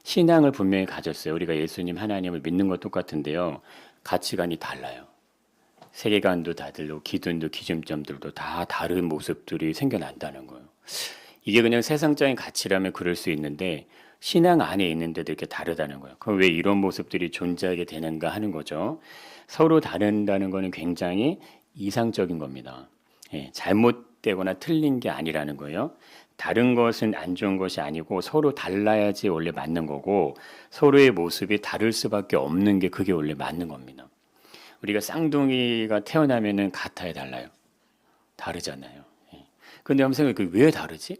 신앙을 분명히 가졌어요. 우리가 예수님 하나님을 믿는 것 똑같은데요. 가치관이 달라요. 세계관도 다르고 기준도 기준점들도 다 다른 모습들이 생겨난다는 거예요. 이게 그냥 세상적인 가치라면 그럴 수 있는데 신앙 안에 있는데도 이렇게 다르다는 거예요. 그럼 왜 이런 모습들이 존재하게 되는가 하는 거죠. 서로 다른다는 거는 굉장히 이상적인 겁니다. 잘못되거나 틀린 게 아니라는 거예요. 다른 것은 안 좋은 것이 아니고 서로 달라야지 원래 맞는 거고 서로의 모습이 다를 수밖에 없는 게 그게 원래 맞는 겁니다. 우리가 쌍둥이가 태어나면은 같아야 달라요. 다르잖아요. 근데 한번 생각해, 왜 다르지?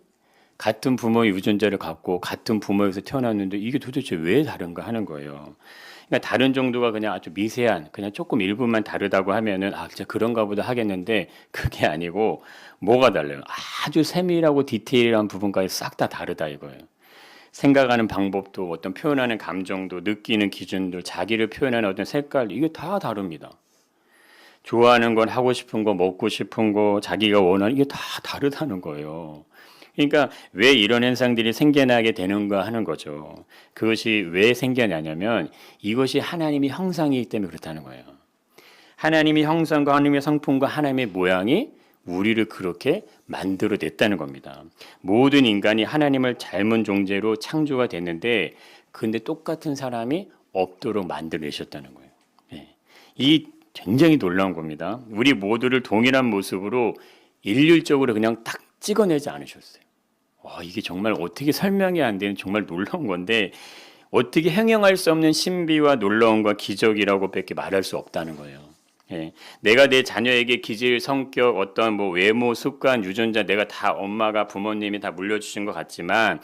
같은 부모의 유전자를 갖고 같은 부모에서 태어났는데 이게 도대체 왜 다른가 하는 거예요. 그러니까 다른 정도가 그냥 아주 미세한, 그냥 조금 일부만 다르다고 하면은 진짜 그런가 보다 하겠는데 그게 아니고 뭐가 달라요? 아주 세밀하고 디테일한 부분까지 싹 다 다르다 이거예요. 생각하는 방법도 어떤 표현하는 감정도 느끼는 기준도 자기를 표현하는 어떤 색깔 이게 다 다릅니다. 좋아하는 건 하고 싶은 거 먹고 싶은 거 자기가 원하는 이게 다 다르다는 거예요. 그러니까 왜 이런 현상들이 생겨나게 되는가 하는 거죠. 그것이 왜 생겨나냐면 이것이 하나님의 형상이기 때문에 그렇다는 거예요. 하나님의 형상과 하나님의 성품과 하나님의 모양이 우리를 그렇게 만들어냈다는 겁니다. 모든 인간이 하나님을 닮은 존재로 창조가 됐는데 근데 똑같은 사람이 없도록 만들어내셨다는 거예요. 이 굉장히 놀라운 겁니다. 우리 모두를 동일한 모습으로 일률적으로 그냥 딱 찍어내지 않으셨어요. 이게 정말 어떻게 설명이 안 되는 정말 놀라운 건데 어떻게 형용할 수 없는 신비와 놀라움과 기적이라고밖에 말할 수 없다는 거예요. 내가 내 자녀에게 기질, 성격, 어떤 뭐 외모, 습관, 유전자 내가 다 엄마가 부모님이 다 물려주신 것 같지만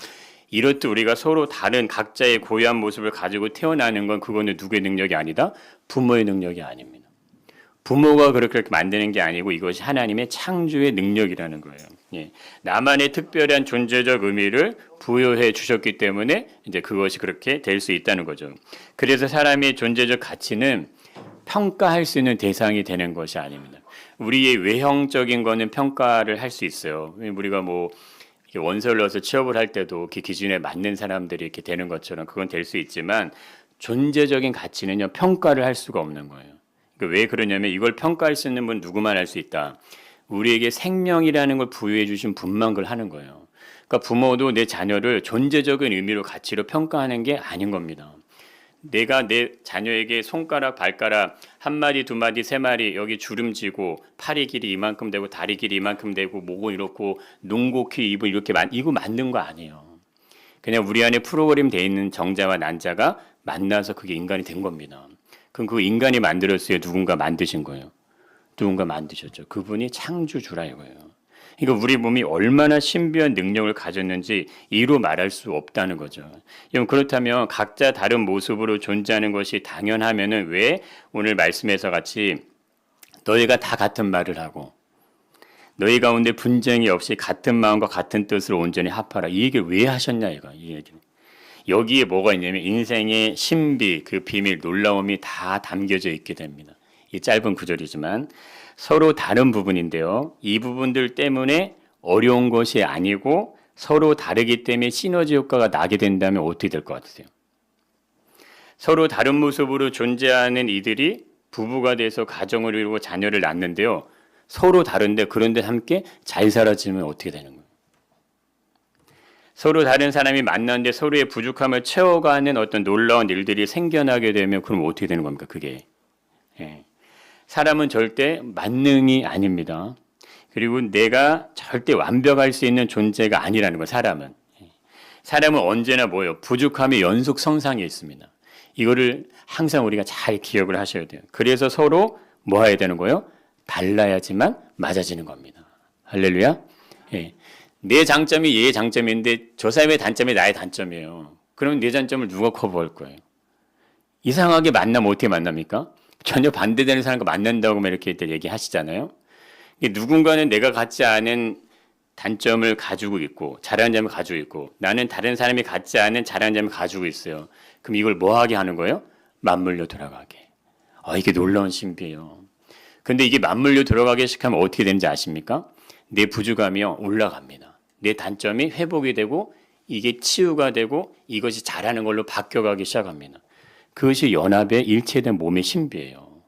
이렇듯 우리가 서로 다른 각자의 고유한 모습을 가지고 태어나는 건 그거는 누구의 능력이 아니다? 부모의 능력이 아닙니다. 부모가 그렇게 만드는 게 아니고 이것이 하나님의 창조의 능력이라는 거예요. 나만의 특별한 존재적 의미를 부여해 주셨기 때문에 이제 그것이 그렇게 될 수 있다는 거죠. 그래서 사람의 존재적 가치는 평가할 수 있는 대상이 되는 것이 아닙니다. 우리의 외형적인 거는 평가를 할 수 있어요. 우리가 뭐 원서를 넣어서 취업을 할 때도 그 기준에 맞는 사람들이 이렇게 되는 것처럼 그건 될 수 있지만 존재적인 가치는요 평가를 할 수가 없는 거예요. 왜 그러냐면 이걸 평가할 수 있는 분 누구만 할 수 있다. 우리에게 생명이라는 걸 부여해 주신 분만 그걸 하는 거예요. 그러니까 부모도 내 자녀를 존재적인 의미로 가치로 평가하는 게 아닌 겁니다. 내가 내 자녀에게 손가락, 발가락 한 마디, 두 마디, 세 마리 여기 주름지고 팔이 길이 이만큼 되고 다리 길이 이만큼 되고 목은 이렇고 농곡히 입을 이렇게 이거 만든 거 아니에요. 그냥 우리 안에 프로그램 돼 있는 정자와 난자가 만나서 그게 인간이 된 겁니다. 그럼 그 인간이 만들었어요? 누군가 만드신 거예요? 누군가 만드셨죠. 그분이 창조주라 이거예요. 그러니까 우리 몸이 얼마나 신비한 능력을 가졌는지 이루 말할 수 없다는 거죠. 그렇다면 각자 다른 모습으로 존재하는 것이 당연하면은 왜 오늘 말씀에서 같이 너희가 다 같은 말을 하고 너희 가운데 분쟁이 없이 같은 마음과 같은 뜻으로 온전히 합하라. 이 얘기를 왜 하셨냐 이거. 이 얘기는. 여기에 뭐가 있냐면 인생의 신비, 그 비밀, 놀라움이 다 담겨져 있게 됩니다. 이 짧은 구절이지만 서로 다른 부분인데요. 이 부분들 때문에 어려운 것이 아니고 서로 다르기 때문에 시너지 효과가 나게 된다면 어떻게 될 것 같으세요? 서로 다른 모습으로 존재하는 이들이 부부가 돼서 가정을 이루고 자녀를 낳는데요. 서로 다른데 그런데 함께 잘 살아지면 어떻게 되는 거예요? 서로 다른 사람이 만났는데 서로의 부족함을 채워가는 어떤 놀라운 일들이 생겨나게 되면 그럼 어떻게 되는 겁니까? 그게. 사람은 절대 만능이 아닙니다. 그리고 내가 절대 완벽할 수 있는 존재가 아니라는 거예요. 사람은 언제나 뭐예요? 부족함의 연속 성상에 있습니다. 이거를 항상 우리가 잘 기억을 하셔야 돼요. 그래서 서로 뭐 해야 되는 거예요? 달라야지만 맞아지는 겁니다. 할렐루야. 내 장점이 얘의 장점인데 저 사람의 단점이 나의 단점이에요. 그럼 내 단점을 누가 커버할 거예요? 이상하게 만나면 어떻게 만납니까? 전혀 반대되는 사람과 만난다고 이렇게 얘기하시잖아요. 누군가는 내가 갖지 않은 단점을 가지고 있고 잘하는 점을 가지고 있고 나는 다른 사람이 갖지 않은 잘하는 점을 가지고 있어요. 그럼 이걸 뭐 하게 하는 거예요? 맞물려 들어가게. 이게 놀라운 신비예요. 근데 이게 맞물려 들어가게 시키면 어떻게 되는지 아십니까? 내 부족함이요 올라갑니다. 내 단점이 회복이 되고 이게 치유가 되고 이것이 자라는 걸로 바뀌어가기 시작합니다. 그것이 연합의 일체된 몸의 신비예요.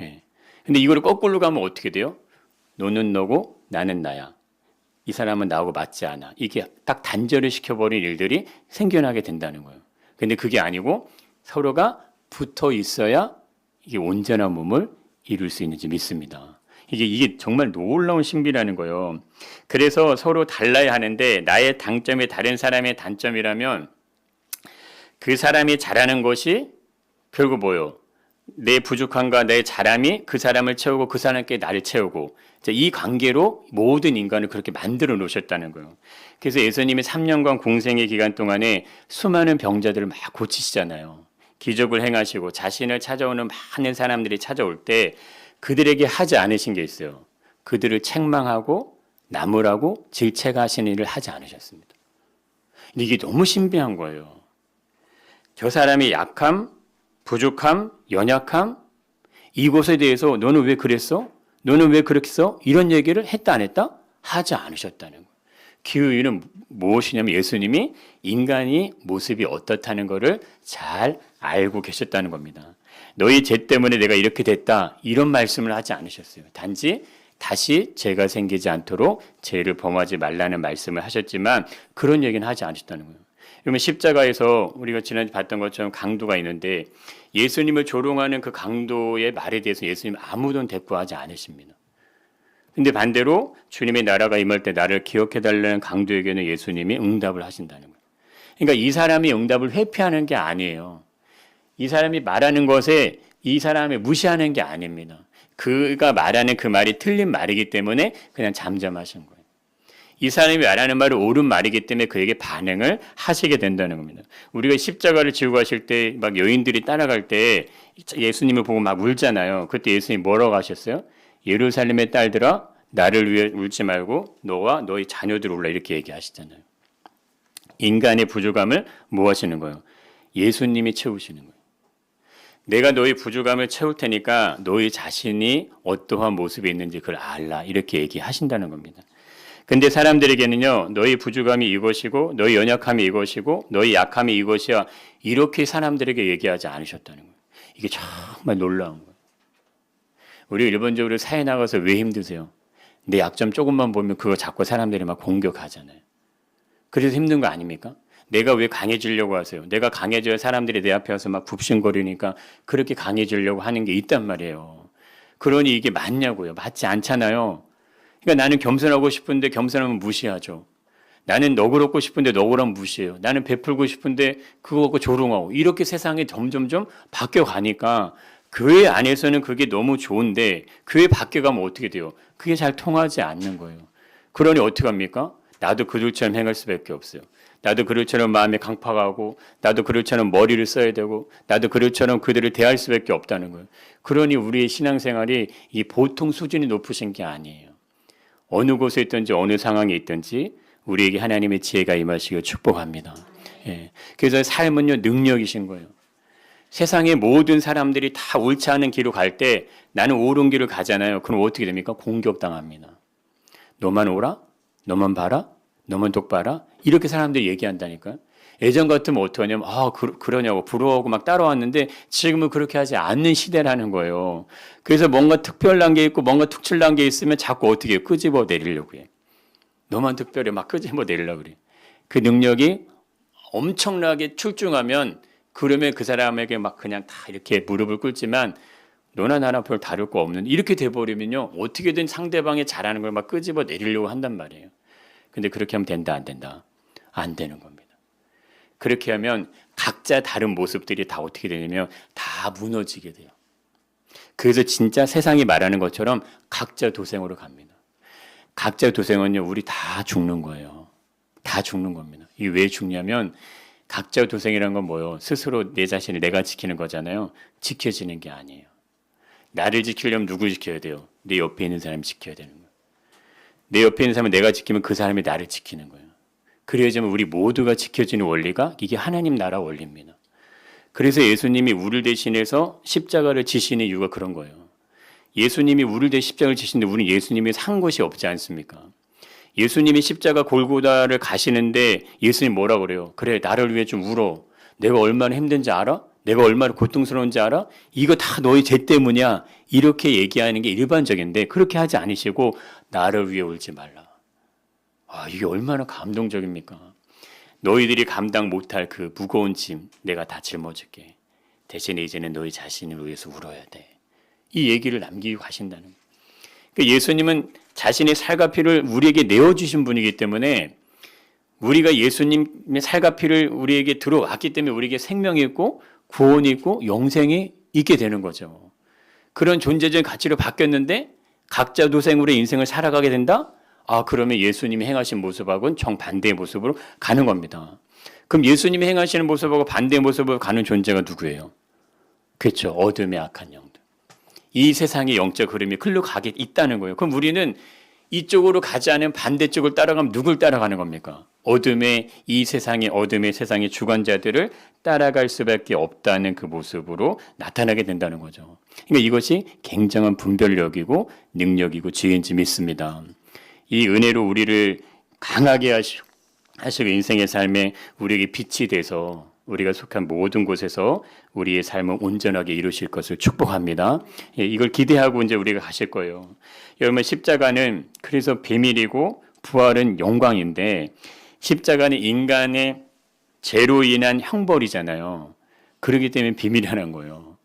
예. 근데 이거를 거꾸로 가면 어떻게 돼요? 너는 너고 나는 나야. 이 사람은 나하고 맞지 않아. 이게 딱 단절을 시켜버린 일들이 생겨나게 된다는 거예요. 근데 그게 아니고 서로가 붙어 있어야 이게 온전한 몸을 이룰 수 있는지 믿습니다. 이게 정말 놀라운 신비라는 거예요. 그래서 서로 달라야 하는데 나의 장점이 다른 사람의 단점이라면 그 사람이 잘하는 것이 결국 뭐예요? 내 부족함과 내 잘함이 그 사람을 채우고 그 사람께 나를 채우고 이 관계로 모든 인간을 그렇게 만들어 놓으셨다는 거예요. 그래서 예수님이 3년간 공생의 기간 동안에 수많은 병자들을 막 고치시잖아요. 기적을 행하시고 자신을 찾아오는 많은 사람들이 찾아올 때 그들에게 하지 않으신 게 있어요. 그들을 책망하고 나무라고 질책하시는 일을 하지 않으셨습니다. 근데 이게 너무 신비한 거예요. 저 사람의 약함, 부족함, 연약함, 이것에 대해서 너는 왜 그랬어? 너는 왜 그렇게 써? 이런 얘기를 했다 안 했다? 하지 않으셨다는 거예요. 그 이유는 무엇이냐면 예수님이 인간이 모습이 어떻다는 것을 잘 알고 계셨다는 겁니다. 너희 죄 때문에 내가 이렇게 됐다 이런 말씀을 하지 않으셨어요. 단지 다시 죄가 생기지 않도록 죄를 범하지 말라는 말씀을 하셨지만 그런 얘기는 하지 않으셨다는 거예요. 그러면 십자가에서 우리가 지난주에 봤던 것처럼 강도가 있는데 예수님을 조롱하는 그 강도의 말에 대해서 예수님 아무도 대꾸하지 않으십니다. 근데 반대로 주님의 나라가 임할 때 나를 기억해달라는 강도에게는 예수님이 응답을 하신다는 거예요. 그러니까 이 사람이 응답을 회피하는 게 아니에요. 이 사람이 말하는 것에 이 사람을 무시하는 게 아닙니다. 그가 말하는 그 말이 틀린 말이기 때문에 그냥 잠잠하신 거예요. 이 사람이 말하는 말은 옳은 말이기 때문에 그에게 반응을 하시게 된다는 겁니다. 우리가 십자가를 지고 가실 때 막 여인들이 따라갈 때 예수님을 보고 막 울잖아요. 그때 예수님이 뭐라고 하셨어요? 예루살렘의 딸들아 나를 위해 울지 말고 너와 너희 자녀들 울라 이렇게 얘기하시잖아요. 인간의 부족함을 뭐 하시는 거예요? 예수님이 채우시는 거예요. 내가 너희 부족함을 채울 테니까 너희 자신이 어떠한 모습이 있는지 그걸 알라 이렇게 얘기하신다는 겁니다. 근데 사람들에게는요, 너희 부족함이 이것이고, 너희 연약함이 이것이고, 너희 약함이 이것이야. 이렇게 사람들에게 얘기하지 않으셨다는 거예요. 이게 정말 놀라운 거예요. 우리 일반적으로 사회 나가서 왜 힘드세요? 내 약점 조금만 보면 그거 자꾸 사람들이 막 공격하잖아요. 그래서 힘든 거 아닙니까? 내가 왜 강해지려고 하세요? 내가 강해져야 사람들이 내 앞에 와서 막 굽신거리니까 그렇게 강해지려고 하는 게 있단 말이에요. 그러니 이게 맞냐고요? 맞지 않잖아요. 그러니까 나는 겸손하고 싶은데 겸손하면 무시하죠. 나는 너그럽고 싶은데 너그러면 무시해요. 나는 베풀고 싶은데 그거 갖고 조롱하고 이렇게 세상이 점점점 바뀌어 가니까 교회 안에서는 그게 너무 좋은데 교회 밖에 가면 어떻게 돼요? 그게 잘 통하지 않는 거예요. 그러니 어떻게 합니까? 나도 그들처럼 행할 수밖에 없어요. 나도 그들처럼 마음에 강팍하고 나도 그들처럼 머리를 써야 되고 나도 그들처럼 그들을 대할 수밖에 없다는 거예요. 그러니 우리의 신앙생활이 이 보통 수준이 높으신 게 아니에요. 어느 곳에 있든지 어느 상황에 있든지 우리에게 하나님의 지혜가 임하시길 축복합니다. 예. 그래서 삶은요 능력이신 거예요. 세상의 모든 사람들이 다 옳지 않은 길로 갈 때 나는 옳은 길을 가잖아요. 그럼 어떻게 됩니까? 공격당합니다. 너만 옳아? 너만 봐라? 너만 똑바라? 이렇게 사람들이 얘기한다니까요. 예전 같으면 어떡하냐면 그러냐고 부러워하고 막 따라왔는데 지금은 그렇게 하지 않는 시대라는 거예요. 그래서 뭔가 특별한 게 있고 뭔가 특출난 게 있으면 자꾸 어떻게 해요? 끄집어 내리려고 해. 너만 특별해 막 끄집어 내리려고 그래. 그 능력이 엄청나게 출중하면 그러면 그 사람에게 막 그냥 다 이렇게 무릎을 꿇지만 너나 나나 별 다를 거 없는 이렇게 돼버리면요 어떻게든 상대방이 잘하는 걸 막 끄집어 내리려고 한단 말이에요. 근데 그렇게 하면 된다 안 된다? 안 되는 겁니다. 그렇게 하면 각자 다른 모습들이 다 어떻게 되냐면 다 무너지게 돼요. 그래서 진짜 세상이 말하는 것처럼 각자 도생으로 갑니다. 각자 도생은요 우리 다 죽는 거예요. 다 죽는 겁니다. 이게 왜 죽냐면 각자 도생이라는 건 뭐예요? 스스로 내 자신을 내가 지키는 거잖아요. 지켜지는 게 아니에요. 나를 지키려면 누구 지켜야 돼요? 내 옆에 있는 사람 지켜야 되는 거예요. 내 옆에 있는 사람을 내가 지키면 그 사람이 나를 지키는 거예요. 그래야지만 우리 모두가 지켜지는 원리가 이게 하나님 나라 원리입니다. 그래서 예수님이 우리를 대신해서 십자가를 지시는 이유가 그런 거예요. 예수님이 우리를 대신 십자가를 지시는데 우리는 예수님이 산 것이 없지 않습니까? 예수님이 십자가 골고다를 가시는데 예수님 뭐라 그래요? 그래, 나를 위해 좀 울어. 내가 얼마나 힘든지 알아? 내가 얼마나 고통스러운지 알아? 이거 다 너희 죄 때문이야. 이렇게 얘기하는 게 일반적인데 그렇게 하지 않으시고 나를 위해 울지 말라. 아, 이게 얼마나 감동적입니까? 너희들이 감당 못할 그 무거운 짐 내가 다 짊어질게. 대신에 이제는 너희 자신을 위해서 울어야 돼. 이 얘기를 남기고 가신다는 거예요. 그러니까 예수님은 자신의 살과 피를 우리에게 내어주신 분이기 때문에 우리가 예수님의 살과 피를 우리에게 들어왔기 때문에 우리에게 생명이 있고 구원이 있고 영생이 있게 되는 거죠. 그런 존재적인 가치로 바뀌었는데 각자 도생으로 인생을 살아가게 된다? 아, 그러면 예수님이 행하신 모습하고는 정반대의 모습으로 가는 겁니다. 그럼 예수님이 행하시는 모습하고 반대의 모습으로 가는 존재가 누구예요? 그렇죠. 어둠의 악한 영들. 이 세상의 영적 흐름이 글로 가게 있다는 거예요. 그럼 우리는 이쪽으로 가지 않은 반대쪽을 따라가면 누굴 따라가는 겁니까? 이 세상의 어둠의 세상의 주관자들을 따라갈 수밖에 없다는 그 모습으로 나타나게 된다는 거죠. 그러니까 이것이 굉장한 분별력이고 능력이고 지혜인지 믿습니다. 이 은혜로 우리를 강하게 하시고 인생의 삶에 우리에게 빛이 돼서 우리가 속한 모든 곳에서 우리의 삶을 온전하게 이루실 것을 축복합니다. 예, 이걸 기대하고 이제 우리가 가실 거예요. 여러분, 십자가는 그래서 비밀이고 부활은 영광인데 십자가는 인간의 죄로 인한 형벌이잖아요. 그렇기 때문에 비밀이라는 거예요.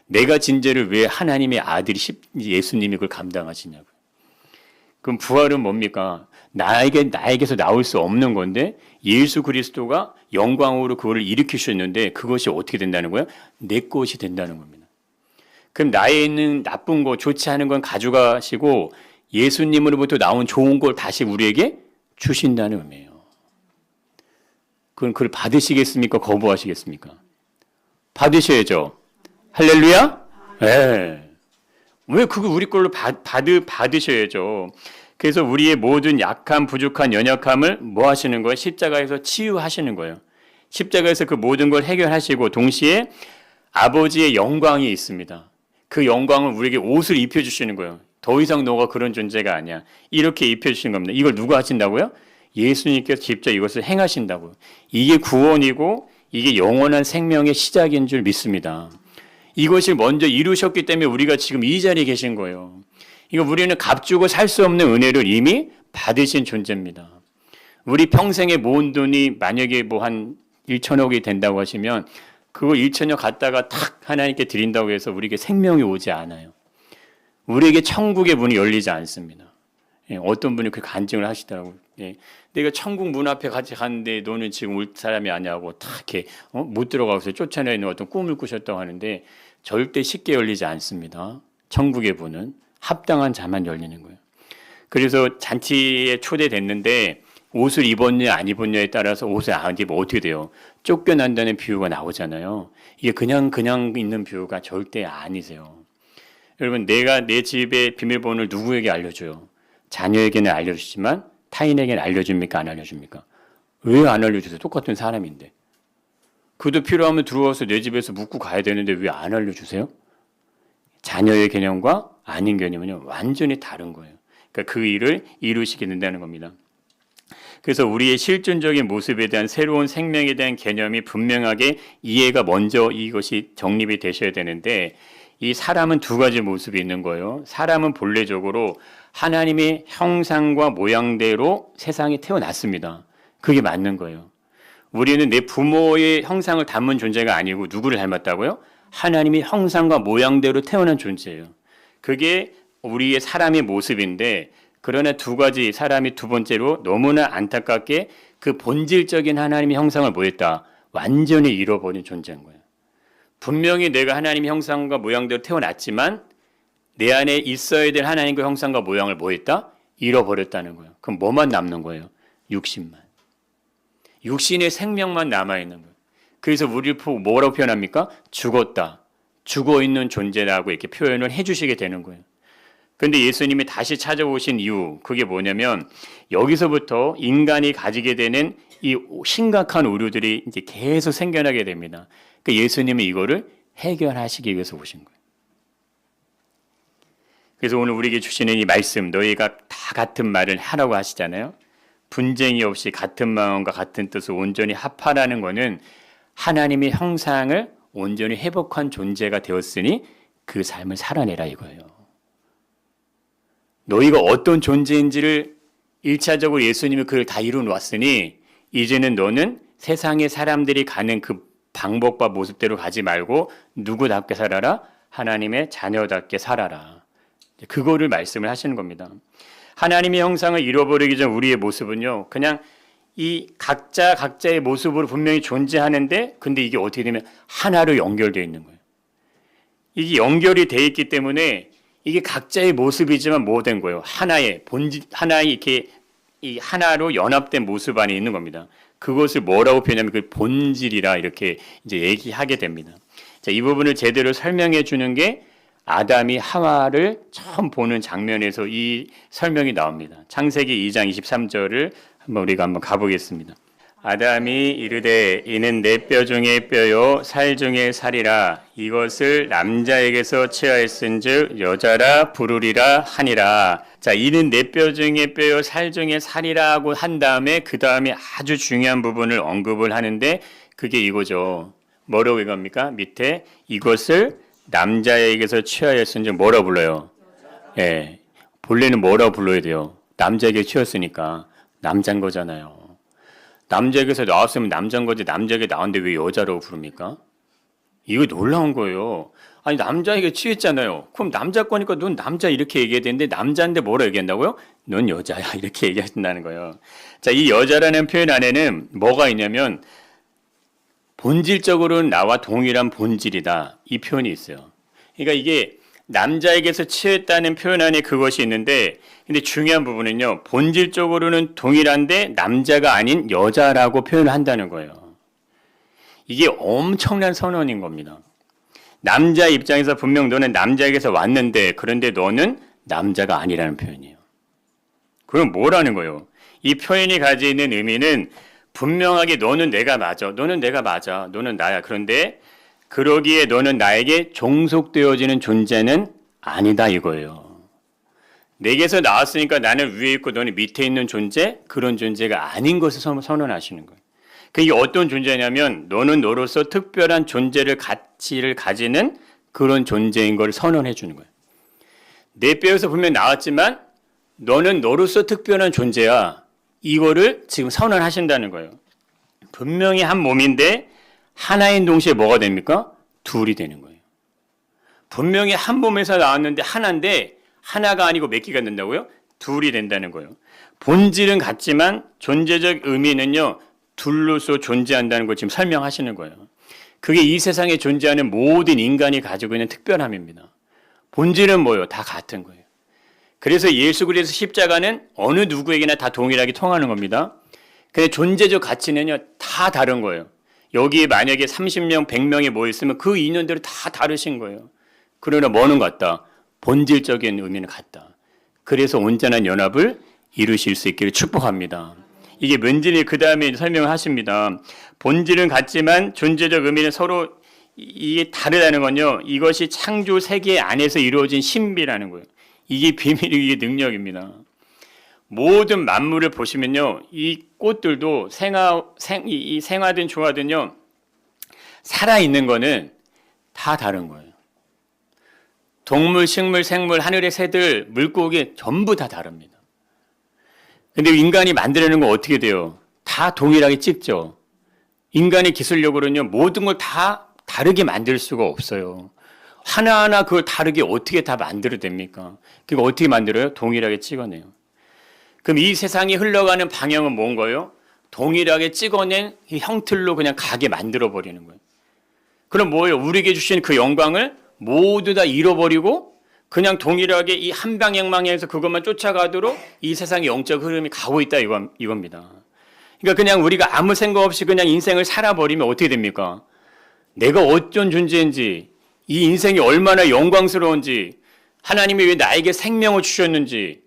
내가 진 죄를 왜 하나님의 아들이 예수님이 그걸 감당하시냐고요. 그럼 부활은 뭡니까? 나에게서 나올 수 없는 건데 예수 그리스도가 영광으로 그거를 일으키셨는데 그것이 어떻게 된다는 거예요? 내 것이 된다는 겁니다. 그럼 나에 있는 나쁜 거, 좋지 않은 건 가져가시고 예수님으로부터 나온 좋은 걸 다시 우리에게 주신다는 의미예요. 그럼 그걸 받으시겠습니까? 거부하시겠습니까? 받으셔야죠. 할렐루야? 네. 왜 그거 우리 걸로 받으셔야죠. 그래서 우리의 모든 약함, 부족한 연약함을 뭐 하시는 거예요? 십자가에서 치유하시는 거예요. 십자가에서 그 모든 걸 해결하시고 동시에 아버지의 영광이 있습니다. 그 영광을 우리에게 옷을 입혀주시는 거예요. 더 이상 너가 그런 존재가 아니야. 이렇게 입혀주시는 겁니다. 이걸 누가 하신다고요? 예수님께서 직접 이것을 행하신다고요. 이게 구원이고 이게 영원한 생명의 시작인 줄 믿습니다. 이것을 먼저 이루셨기 때문에 우리가 지금 이 자리에 계신 거예요. 이거 우리는 값주고 살 수 없는 은혜를 이미 받으신 존재입니다. 우리 평생에 모은 돈이 만약에 뭐 한 1천억이 된다고 하시면 그거 1천억 갖다가 탁 하나님께 드린다고 해서 우리에게 생명이 오지 않아요. 우리에게 천국의 문이 열리지 않습니다. 예, 어떤 분이 그 간증을 하시더라고요. 예, 내가 천국 문 앞에 같이 갔는데 너는 지금 올 사람이 아니냐고 탁 이렇게 못 들어가서 쫓아내는 어떤 꿈을 꾸셨다고 하는데 절대 쉽게 열리지 않습니다. 천국의 문은 합당한 자만 열리는 거예요. 그래서 잔치에 초대됐는데 옷을 입었냐 안 입었냐에 따라서 옷을 안 입으면 어떻게 돼요? 쫓겨난다는 비유가 나오잖아요. 이게 그냥 있는 비유가 절대 아니세요. 여러분, 내가 내 집의 비밀번호를 누구에게 알려줘요? 자녀에게는 알려주지만 타인에게는 알려줍니까? 안 알려줍니까? 왜 안 알려주세요? 똑같은 사람인데. 그도 필요하면 들어와서 내 집에서 묵고 가야 되는데 왜 안 알려주세요? 자녀의 개념과 아닌 개념은 완전히 다른 거예요. 그러니까 그 일을 이루시게 된다는 겁니다. 그래서 우리의 실존적인 모습에 대한 새로운 생명에 대한 개념이 분명하게 이해가 먼저 이것이 정립이 되셔야 되는데 이 사람은 두 가지 모습이 있는 거예요. 사람은 본래적으로 하나님의 형상과 모양대로 세상에 태어났습니다. 그게 맞는 거예요. 우리는 내 부모의 형상을 담은 존재가 아니고 누구를 닮았다고요? 하나님의 형상과 모양대로 태어난 존재예요. 그게 우리의 사람의 모습인데 그러나 두 가지 사람이 두 번째로 너무나 안타깝게 그 본질적인 하나님의 형상을 뭐했다? 완전히 잃어버린 존재인 거예요. 분명히 내가 하나님의 형상과 모양대로 태어났지만 내 안에 있어야 될 하나님의 형상과 모양을 뭐했다? 잃어버렸다는 거예요. 그럼 뭐만 남는 거예요? 육신만. 육신의 생명만 남아있는 거예요. 그래서 우리를 보고 뭐라고 표현합니까? 죽었다. 죽어있는 존재라고 이렇게 표현을 해주시게 되는 거예요. 그런데 예수님이 다시 찾아오신 이유, 그게 뭐냐면 여기서부터 인간이 가지게 되는 이 심각한 오류들이 이제 계속 생겨나게 됩니다. 그러니까 예수님은 이거를 해결하시기 위해서 오신 거예요. 그래서 오늘 우리에게 주시는 이 말씀, 너희가 다 같은 말을 하라고 하시잖아요. 분쟁이 없이 같은 마음과 같은 뜻을 온전히 합하라는 것은 하나님의 형상을 온전히 회복한 존재가 되었으니 그 삶을 살아내라 이거예요. 너희가 어떤 존재인지를 1차적으로 예수님이 그걸 다 이루어 놓았으니 이제는 너는 세상의 사람들이 가는 그 방법과 모습대로 가지 말고 누구답게 살아라? 하나님의 자녀답게 살아라. 그거를 말씀을 하시는 겁니다. 하나님의 형상을 잃어버리기 전 우리의 모습은요, 그냥 이 각자의 모습으로 분명히 존재하는데, 근데 이게 어떻게 되면 하나로 연결되어 있는 거예요. 이게 연결이 되어 있기 때문에 이게 각자의 모습이지만 뭐 된 거예요? 하나의 본질, 하나의 이렇게 이 하나로 연합된 모습 안에 있는 겁니다. 그것을 뭐라고 표현하면 그 본질이라 이렇게 이제 얘기하게 됩니다. 자, 이 부분을 제대로 설명해 주는 게 아담이 하와를 처음 보는 장면에서 이 설명이 나옵니다. 창세기 2장 23절을 우리가 한번 가보겠습니다. 아담이 이르되 이는 내 뼈 중에 뼈요 살 중에 살이라 이것을 남자에게서 취하였은즉 여자라 부르리라 하니라. 자, 이는 내 뼈 중에 뼈요 살 중에 살이라고 한 다음에 그 다음에 아주 중요한 부분을 언급을 하는데 그게 이거죠. 뭐라고 이겁니까? 밑에 이것을 남자에게서 취하였은즉 뭐라고 불러요? 예, 본래는 뭐라고 불러야 돼요? 남자에게 취했으니까 남자인 거잖아요. 남자에게서 나왔으면 남자인 거지 남자에게 나왔는데 왜 여자라고 부릅니까? 이거 놀라운 거예요. 아니 남자에게 취했잖아요. 그럼 남자 거니까 넌 남자 이렇게 얘기해야 되는데 남자인데 뭐라 얘기한다고요? 넌 여자야 이렇게 얘기하신다는 거예요. 자, 이 여자라는 표현 안에는 뭐가 있냐면 본질적으로는 나와 동일한 본질이다 이 표현이 있어요. 그러니까 이게 남자에게서 취했다는 표현 안에 그것이 있는데 근데 중요한 부분은요. 본질적으로는 동일한데 남자가 아닌 여자라고 표현을 한다는 거예요. 이게 엄청난 선언인 겁니다. 남자 입장에서 분명 너는 남자에게서 왔는데 그런데 너는 남자가 아니라는 표현이에요. 그럼 뭐라는 거예요? 이 표현이 가지고 있는 의미는 분명하게 너는 내가 맞아. 너는 내가 맞아. 너는 나야. 그런데 그러기에 너는 나에게 종속되어지는 존재는 아니다 이거예요. 내게서 나왔으니까 나는 위에 있고 너는 밑에 있는 존재, 그런 존재가 아닌 것을 선언하시는 거예요. 그게 어떤 존재냐면 너는 너로서 특별한 존재를 가치를 가지는 그런 존재인 걸 선언해 주는 거예요. 내 뼈에서 분명히 나왔지만 너는 너로서 특별한 존재야. 이거를 지금 선언하신다는 거예요. 분명히 한 몸인데 하나인 동시에 뭐가 됩니까? 둘이 되는 거예요. 분명히 한 몸에서 나왔는데 하나인데 하나가 아니고 몇 개가 된다고요? 둘이 된다는 거예요. 본질은 같지만 존재적 의미는요. 둘로서 존재한다는 걸 지금 설명하시는 거예요. 그게 이 세상에 존재하는 모든 인간이 가지고 있는 특별함입니다. 본질은 뭐예요? 다 같은 거예요. 그래서 예수 그리스도 십자가는 어느 누구에게나 다 동일하게 통하는 겁니다. 근데 존재적 가치는요. 다 다른 거예요. 여기에 만약에 30명, 100명이 모였으면 그 인연대로 다 다르신 거예요. 그러나 뭐는 같다? 본질적인 의미는 같다. 그래서 온전한 연합을 이루실 수 있기를 축복합니다. 이게 뭔지 그 다음에 설명을 하십니다. 본질은 같지만 존재적 의미는 서로 이게 다르다는 건요. 이것이 창조 세계 안에서 이루어진 신비라는 거예요. 이게 비밀이 이게 능력입니다. 모든 만물을 보시면요. 이 꽃들도 생화든 조화든요. 살아있는 거는 다 다른 거예요. 동물, 식물, 생물, 하늘의 새들, 물고기 전부 다 다릅니다. 근데 인간이 만들어내는 건 어떻게 돼요? 다 동일하게 찍죠. 인간의 기술력으로는요. 모든 걸 다 다르게 만들 수가 없어요. 하나하나 그걸 다르게 어떻게 다 만들어냅니까? 그거 어떻게 만들어요? 동일하게 찍어내요. 그럼 이 세상이 흘러가는 방향은 뭔 거예요? 동일하게 찍어낸 이 형틀로 그냥 가게 만들어버리는 거예요. 그럼 뭐예요? 우리에게 주신 그 영광을 모두 다 잃어버리고 그냥 동일하게 이 한 방향에서 그것만 쫓아가도록 이 세상의 영적 흐름이 가고 있다 이겁니다. 그러니까 그냥 우리가 아무 생각 없이 그냥 인생을 살아버리면 어떻게 됩니까? 내가 어떤 존재인지 이 인생이 얼마나 영광스러운지 하나님이 왜 나에게 생명을 주셨는지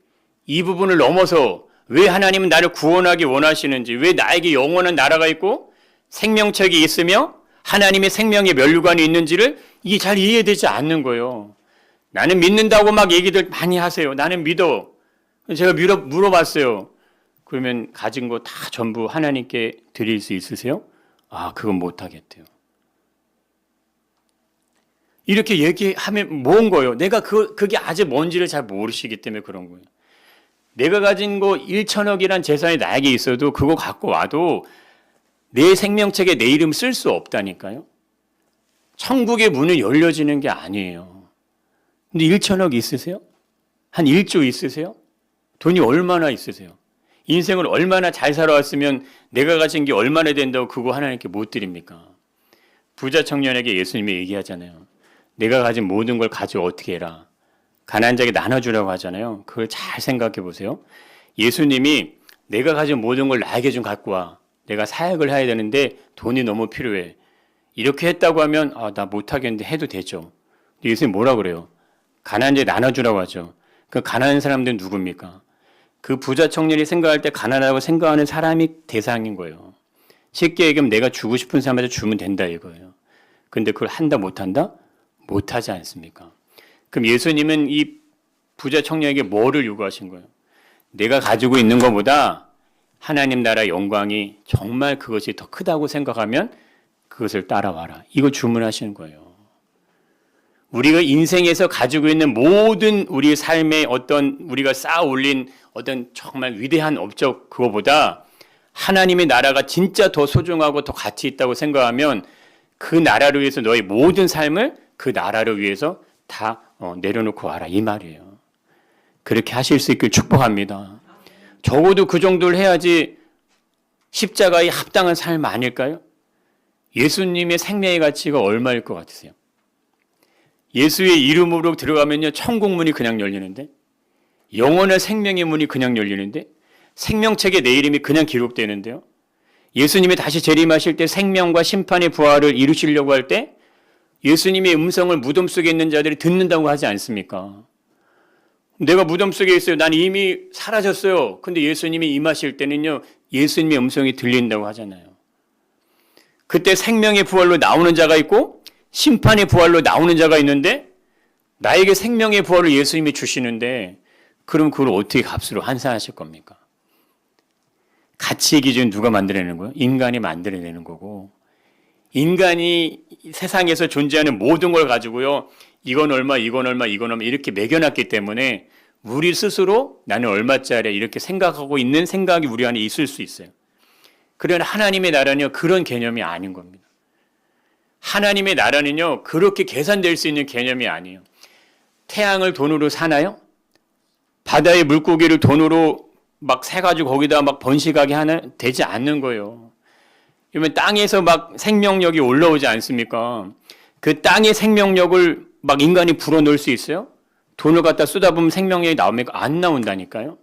이 부분을 넘어서 왜 하나님은 나를 구원하기 원하시는지 왜 나에게 영원한 나라가 있고 생명책이 있으며 하나님의 생명의 면류관이 있는지를 이게 잘 이해되지 않는 거예요. 나는 믿는다고 막 얘기들 많이 하세요. 나는 믿어. 제가 물어봤어요. 그러면 가진 거 다 전부 하나님께 드릴 수 있으세요? 아, 그건 못 하겠대요. 이렇게 얘기하면 뭔 거예요? 내가 그게 아직 뭔지를 잘 모르시기 때문에 그런 거예요. 내가 가진 거 1천억이란 재산이 나에게 있어도 그거 갖고 와도 내 생명책에 내 이름 쓸 수 없다니까요. 천국의 문은 열려지는 게 아니에요. 근데 1천억 있으세요? 한 1조 있으세요? 돈이 얼마나 있으세요? 인생을 얼마나 잘 살아왔으면 내가 가진 게 얼마나 된다고 그거 하나님께 못 드립니까? 부자 청년에게 예수님이 얘기하잖아요. 내가 가진 모든 걸 가지고 어떻게 해라. 가난한 자에게 나눠주라고 하잖아요. 그걸 잘 생각해 보세요. 예수님이 내가 가진 모든 걸 나에게 좀 갖고 와. 내가 사역을 해야 되는데 돈이 너무 필요해. 이렇게 했다고 하면 나 못하겠는데 해도 되죠. 예수님 뭐라 그래요? 가난한 자에 나눠주라고 하죠. 그 가난한 사람들은 누굽니까? 그 부자 청년이 생각할 때 가난하다고 생각하는 사람이 대상인 거예요. 쉽게 얘기하면 내가 주고 싶은 사람한테 주면 된다 이거예요. 근데 그걸 한다 못한다? 못하지 않습니까? 그럼 예수님은 이 부자 청년에게 뭐를 요구하신 거예요? 내가 가지고 있는 것보다 하나님 나라의 영광이 정말 그것이 더 크다고 생각하면 그것을 따라와라. 이거 주문하시는 거예요. 우리가 인생에서 가지고 있는 모든 우리 삶의 어떤 우리가 쌓아 올린 어떤 정말 위대한 업적 그거보다 하나님의 나라가 진짜 더 소중하고 더 가치 있다고 생각하면 그 나라를 위해서 너의 모든 삶을 그 나라를 위해서 다 내려놓고 와라 이 말이에요. 그렇게 하실 수 있길 축복합니다. 적어도 그 정도를 해야지 십자가에 합당한 삶 아닐까요? 예수님의 생명의 가치가 얼마일 것 같으세요? 예수의 이름으로 들어가면요 천국문이 그냥 열리는데 영원한 생명의 문이 그냥 열리는데 생명책에 내 이름이 그냥 기록되는데요. 예수님이 다시 재림하실 때 생명과 심판의 부활을 이루시려고 할 때 예수님의 음성을 무덤 속에 있는 자들이 듣는다고 하지 않습니까? 내가 무덤 속에 있어요. 난 이미 사라졌어요. 근데 예수님이 임하실 때는요 예수님의 음성이 들린다고 하잖아요. 그때 생명의 부활로 나오는 자가 있고 심판의 부활로 나오는 자가 있는데 나에게 생명의 부활을 예수님이 주시는데 그럼 그걸 어떻게 값으로 환산하실 겁니까? 가치의 기준 누가 만들어내는 거예요? 인간이 만들어내는 거고 인간이 세상에서 존재하는 모든 걸 가지고요 이건 얼마 이건 얼마 이건 얼마 이렇게 매겨놨기 때문에 우리 스스로 나는 얼마짜리 이렇게 생각하고 있는 생각이 우리 안에 있을 수 있어요. 그러나 하나님의 나라는요 그런 개념이 아닌 겁니다. 하나님의 나라는요 그렇게 계산될 수 있는 개념이 아니에요. 태양을 돈으로 사나요? 바다의 물고기를 돈으로 막 사가지고 거기다 막 번식하게 되지 않는 거예요. 그러면 땅에서 막 생명력이 올라오지 않습니까? 그 땅의 생명력을 막 인간이 불어넣을 수 있어요? 돈을 갖다 쏟아보면 생명력이 나옵니까? 안 나온다니까요.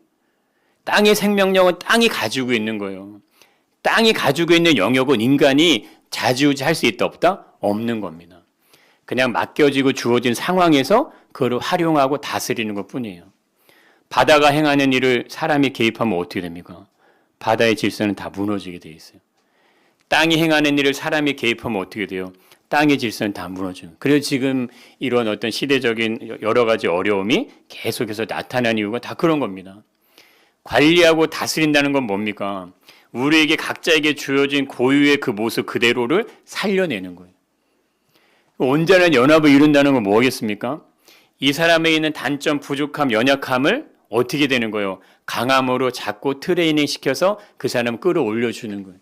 땅의 생명력은 땅이 가지고 있는 거예요. 땅이 가지고 있는 영역은 인간이 좌지우지 할 수 있다 없다? 없는 겁니다. 그냥 맡겨지고 주어진 상황에서 그걸 활용하고 다스리는 것뿐이에요. 바다가 행하는 일을 사람이 개입하면 어떻게 됩니까? 바다의 질서는 다 무너지게 돼 있어요. 땅이 행하는 일을 사람이 개입하면 어떻게 돼요? 땅의 질서는 다 무너져요. 그래서 지금 이런 어떤 시대적인 여러 가지 어려움이 계속해서 나타난 이유가 다 그런 겁니다. 관리하고 다스린다는 건 뭡니까? 우리에게 각자에게 주어진 고유의 그 모습 그대로를 살려내는 거예요. 온전한 연합을 이룬다는 건 뭐겠습니까? 이 사람에 있는 단점, 부족함, 연약함을 어떻게 되는 거예요? 강함으로 자꾸 트레이닝 시켜서 그 사람 끌어올려주는 거예요.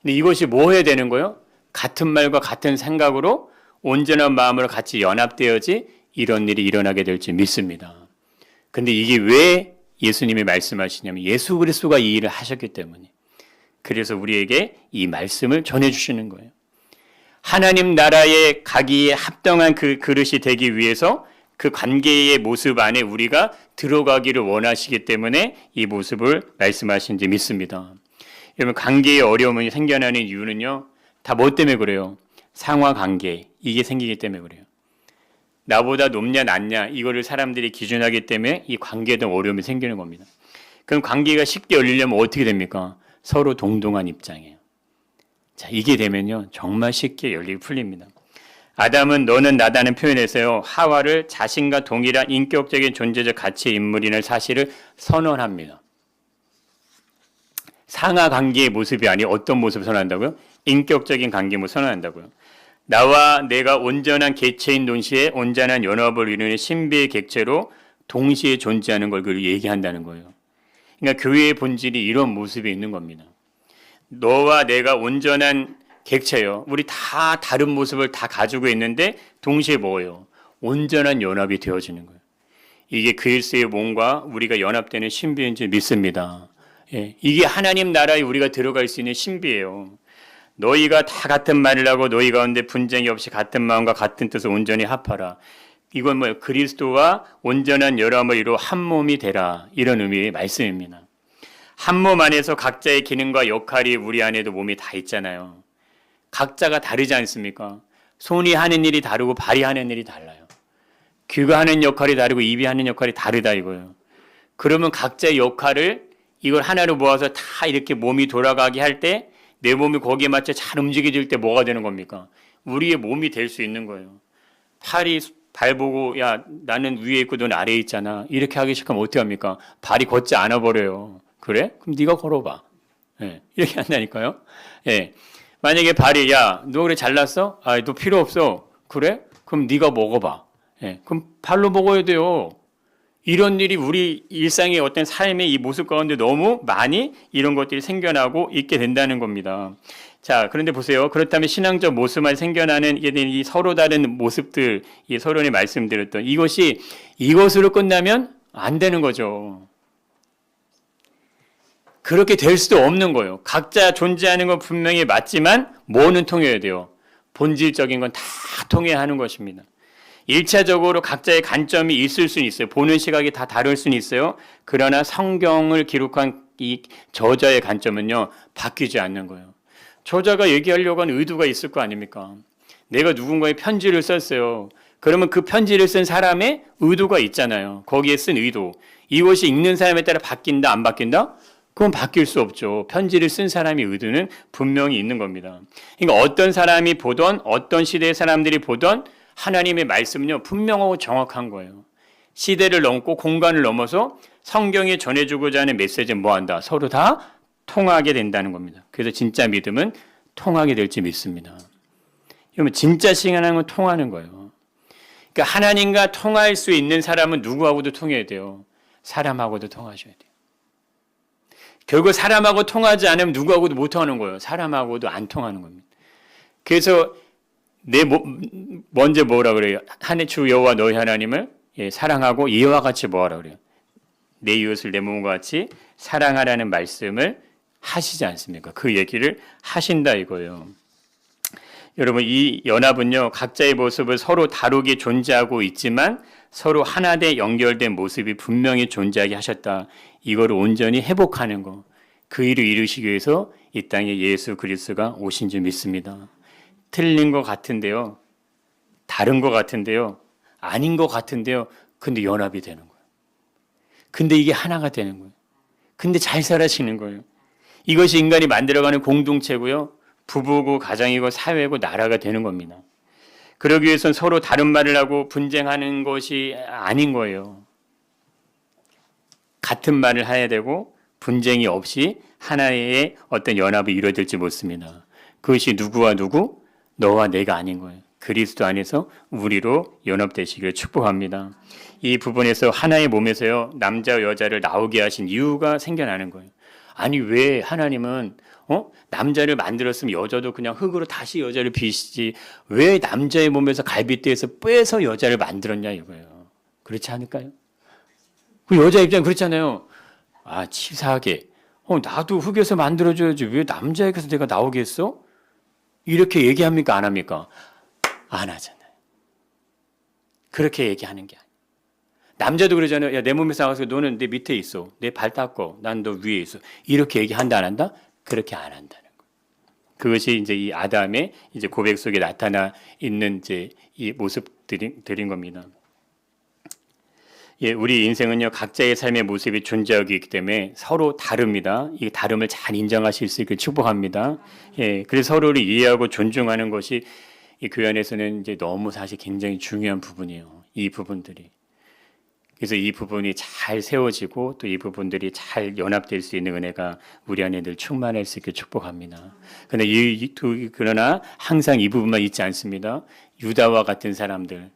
근데 이것이 뭐 해야 되는 거예요? 같은 말과 같은 생각으로 온전한 마음으로 같이 연합되어지 이런 일이 일어나게 될 줄 믿습니다. 근데 이게 왜 예수님이 말씀하시냐면 예수 그리스도가 이 일을 하셨기 때문에 그래서 우리에게 이 말씀을 전해주시는 거예요. 하나님 나라에 가기에 합당한 그 그릇이 되기 위해서 그 관계의 모습 안에 우리가 들어가기를 원하시기 때문에 이 모습을 말씀하신지 믿습니다. 여러분 관계의 어려움이 생겨나는 이유는요. 다 뭐 때문에 그래요? 상하관계 이게 생기기 때문에 그래요. 나보다 높냐 낮냐 이거를 사람들이 기준하기 때문에 이 관계에 대한 어려움이 생기는 겁니다. 그럼 관계가 쉽게 열리려면 어떻게 됩니까? 서로 동등한 입장이에요. 자, 이게 되면요 정말 쉽게 열리고 풀립니다. 아담은 너는 나다는 표현에서요 하와를 자신과 동일한 인격적인 존재적 가치의 인물이라는 사실을 선언합니다. 상하 관계의 모습이 아니 어떤 모습을 선언한다고요? 인격적인 관계 모습을 선언한다고요. 나와 내가 온전한 객체인 동시에 온전한 연합을 이루는 신비의 객체로 동시에 존재하는 걸 얘기한다는 거예요. 그러니까 교회의 본질이 이런 모습이 있는 겁니다. 너와 내가 온전한 객체요. 우리 다 다른 모습을 다 가지고 있는데 동시에 뭐예요? 온전한 연합이 되어지는 거예요. 이게 그리스도의 몸과 우리가 연합되는 신비인 줄 믿습니다. 예, 이게 하나님 나라에 우리가 들어갈 수 있는 신비예요. 너희가 다 같은 말을 하고 너희 가운데 분쟁이 없이 같은 마음과 같은 뜻을 온전히 합하라. 이건 뭐예요? 그리스도와 온전한 연합을 이루어 한 몸이 되라. 이런 의미의 말씀입니다. 한 몸 안에서 각자의 기능과 역할이 우리 안에도 몸이 다 있잖아요. 각자가 다르지 않습니까? 손이 하는 일이 다르고 발이 하는 일이 달라요. 귀가 하는 역할이 다르고 입이 하는 역할이 다르다 이거예요. 그러면 각자의 역할을 이걸 하나로 모아서 다 이렇게 몸이 돌아가게 할 때 내 몸이 거기에 맞춰 잘 움직여질 때 뭐가 되는 겁니까? 우리의 몸이 될 수 있는 거예요. 팔이 발 보고 야 나는 위에 있고 넌 아래에 있잖아. 이렇게 하기 시작하면 어떻게 합니까? 발이 걷지 않아 버려요. 그래? 그럼 네가 걸어봐. 예, 이렇게 한다니까요. 예, 만약에 발이 야 너 그래 잘났어? 아, 너 필요 없어. 그래? 그럼 네가 먹어봐. 예, 그럼 발로 먹어야 돼요. 이런 일이 우리 일상의 어떤 삶의 이 모습 가운데 너무 많이 이런 것들이 생겨나고 있게 된다는 겁니다. 자, 그런데 보세요. 그렇다면 신앙적 모습만 생겨나는 이 서로 다른 모습들, 이 서론에 말씀드렸던 이것이 이것으로 끝나면 안 되는 거죠. 그렇게 될 수도 없는 거예요. 각자 존재하는 건 분명히 맞지만 뭐는 통해야 돼요? 본질적인 건 다 통해야 하는 것입니다. 1차적으로 각자의 관점이 있을 수는 있어요. 보는 시각이 다 다를 수는 있어요. 그러나 성경을 기록한 이 저자의 관점은요, 바뀌지 않는 거예요. 저자가 얘기하려고 하는 의도가 있을 거 아닙니까? 내가 누군가의 편지를 썼어요. 그러면 그 편지를 쓴 사람의 의도가 있잖아요. 거기에 쓴 의도. 이것이 읽는 사람에 따라 바뀐다, 안 바뀐다? 그건 바뀔 수 없죠. 편지를 쓴 사람의 의도는 분명히 있는 겁니다. 그러니까 어떤 사람이 보던, 어떤 시대의 사람들이 보던 하나님의 말씀은요, 분명하고 정확한 거예요. 시대를 넘고 공간을 넘어서 성경이 전해주고자 하는 메시지는 뭐한다? 서로 다 통하게 된다는 겁니다. 그래서 진짜 믿음은 통하게 될지 믿습니다. 그러면 진짜 신앙은 통하는 거예요. 그러니까 하나님과 통할 수 있는 사람은 누구하고도 통해야 돼요. 사람하고도 통하셔야 돼요. 결국 사람하고 통하지 않으면 누구하고도 못 통하는 거예요. 사람하고도 안 통하는 겁니다. 그래서 먼저 뭐라 그래요? 하나님 주 여호와 너희 하나님을 사랑하고 이와 같이 뭐하라 그래요? 내 이웃을 내 몸과 같이 사랑하라는 말씀을 하시지 않습니까? 그 얘기를 하신다 이거예요. 여러분 이 연합은요 각자의 모습을 서로 다르게 존재하고 있지만 서로 하나 돼 연결된 모습이 분명히 존재하게 하셨다. 이거를 온전히 회복하는 거. 그 일을 이루시기 위해서 이 땅에 예수 그리스도가 오신 줄 믿습니다. 틀린 것 같은데요. 다른 것 같은데요. 아닌 것 같은데요. 근데 연합이 되는 거예요. 근데 이게 하나가 되는 거예요. 근데 잘 살아지는 거예요. 이것이 인간이 만들어가는 공동체고요. 부부고 가정이고 사회고 나라가 되는 겁니다. 그러기 위해서는 서로 다른 말을 하고 분쟁하는 것이 아닌 거예요. 같은 말을 해야 되고 분쟁이 없이 하나의 어떤 연합이 이루어질지 못습니다. 그것이 누구와 누구? 너와 내가 아닌 거예요. 그리스도 안에서 우리로 연합되시기를 축복합니다. 이 부분에서 하나의 몸에서요 남자와 여자를 나오게 하신 이유가 생겨나는 거예요. 아니 왜 하나님은 남자를 만들었으면 여자도 그냥 흙으로 다시 여자를 빚지 왜 남자의 몸에서 갈빗대에서 빼서 여자를 만들었냐 이거예요. 그렇지 않을까요? 그 여자 입장 그렇잖아요. 아 치사하게 나도 흙에서 만들어줘야지 왜 남자에게서 내가 나오겠어? 이렇게 얘기합니까 안 합니까? 안 하잖아요. 그렇게 얘기하는 게 아니에요. 남자도 그러잖아요. 야, 내 몸에서 나와서 너는 내 밑에 있어. 내 발 닦고 난 너 위에 있어. 이렇게 얘기한다 안 한다? 그렇게 안 한다는 거예요. 그것이 이제 이 아담의 이제 고백 속에 나타나 있는 이제 이 모습들인 겁니다. 예, 우리 인생은요 각자의 삶의 모습이 존재하고 있기 때문에 서로 다릅니다. 이 다름을 잘 인정하실 수 있길 축복합니다. 예, 그래서 서로를 이해하고 존중하는 것이 이 교회 안에서는 이제 너무 사실 굉장히 중요한 부분이에요. 이 부분들이 그래서 이 부분이 잘 세워지고 또 이 부분들이 잘 연합될 수 있는 은혜가 우리 안에 늘 충만할 수 있게 축복합니다. 그러나 그러나 항상 이 부분만 있지 않습니다. 유다와 같은 사람들,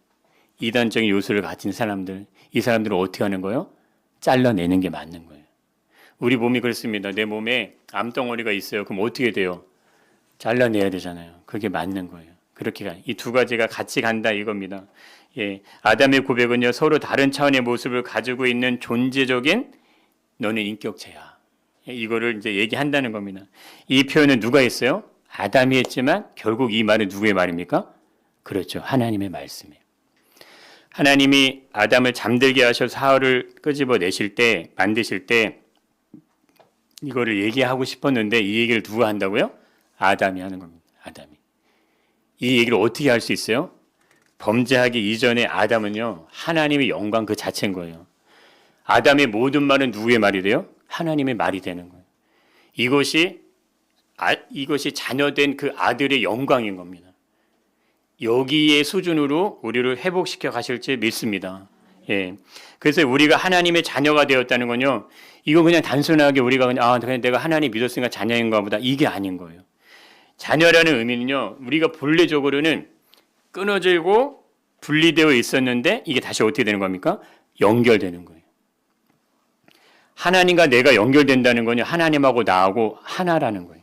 이단적인 요소를 가진 사람들, 이 사람들은 어떻게 하는 거예요? 잘라내는 게 맞는 거예요. 우리 몸이 그렇습니다. 내 몸에 암덩어리가 있어요. 그럼 어떻게 돼요? 잘라내야 되잖아요. 그게 맞는 거예요. 그렇게 이 두 가지가 같이 간다 이겁니다. 예, 아담의 고백은요, 서로 다른 차원의 모습을 가지고 있는 존재적인 너는 인격체야. 이거를 이제 얘기한다는 겁니다. 이 표현은 누가 했어요? 아담이 했지만 결국 이 말은 누구의 말입니까? 그렇죠. 하나님의 말씀이에요. 하나님이 아담을 잠들게 하셔서 하와를 끄집어내실 때, 만드실 때 이거를 얘기하고 싶었는데 이 얘기를 누가 한다고요? 아담이 하는 겁니다. 아담이. 이 얘기를 어떻게 할 수 있어요? 범죄하기 이전에 아담은요, 하나님의 영광 그 자체인 거예요. 아담의 모든 말은 누구의 말이 돼요? 하나님의 말이 되는 거예요. 이것이 자녀된 그 아들의 영광인 겁니다. 여기의 수준으로 우리를 회복시켜 가실지 믿습니다. 예. 그래서 우리가 하나님의 자녀가 되었다는 건요, 이거 그냥 단순하게 우리가 그냥 내가 하나님 믿었으니까 자녀인가 보다, 이게 아닌 거예요. 자녀라는 의미는요, 우리가 본래적으로는 끊어지고 분리되어 있었는데 이게 다시 어떻게 되는 겁니까? 연결되는 거예요. 하나님과 내가 연결된다는 건요, 하나님하고 나하고 하나라는 거예요.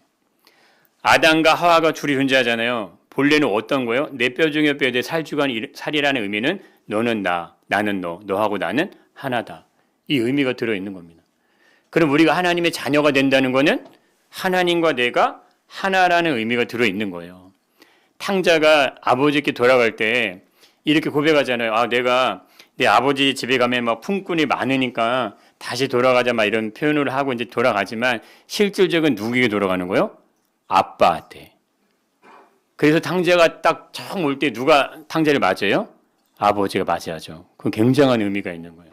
아담과 하와가 둘이 존재하잖아요. 본래는 어떤 거예요? 내 뼈 중에 뼈, 내 살 중에 살이라는 의미는 너는 나, 나는 너, 너하고 나는 하나다. 이 의미가 들어있는 겁니다. 그럼 우리가 하나님의 자녀가 된다는 거는 하나님과 내가 하나라는 의미가 들어있는 거예요. 탕자가 아버지께 돌아갈 때 이렇게 고백하잖아요. 내가 내 아버지 집에 가면 막 품꾼이 많으니까 다시 돌아가자, 막 이런 표현을 하고 이제 돌아가지만 실질적인 누구에게 돌아가는 거예요? 아빠한테. 그래서 탕자가 딱 정 올 때 누가 탕자를 맞아요? 아버지가 맞아야죠. 그건 굉장한 의미가 있는 거예요.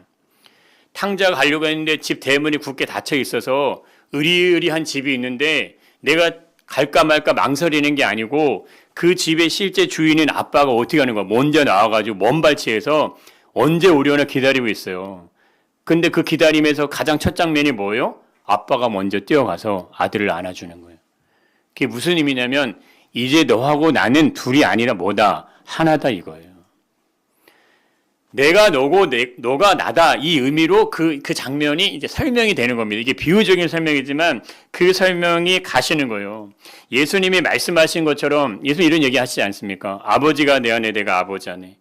탕자가 가려고 했는데 집 대문이 굳게 닫혀 있어서 으리으리한 집이 있는데 내가 갈까 말까 망설이는 게 아니고 그 집의 실제 주인인 아빠가 어떻게 하는 거야? 먼저 나와가지고 먼 발치에서 언제 오려나 기다리고 있어요. 근데 그 기다림에서 가장 첫 장면이 뭐예요? 아빠가 먼저 뛰어가서 아들을 안아주는 거예요. 그게 무슨 의미냐면 이제 너하고 나는 둘이 아니라 뭐다? 하나다 이거예요. 내가 너고 너가 나다, 이 의미로 그 장면이 이제 설명이 되는 겁니다. 이게 비유적인 설명이지만 그 설명이 가시는 거예요. 예수님이 말씀하신 것처럼 예수님 이런 얘기 하시지 않습니까? 아버지가 내 안에, 내가 아버지 안에.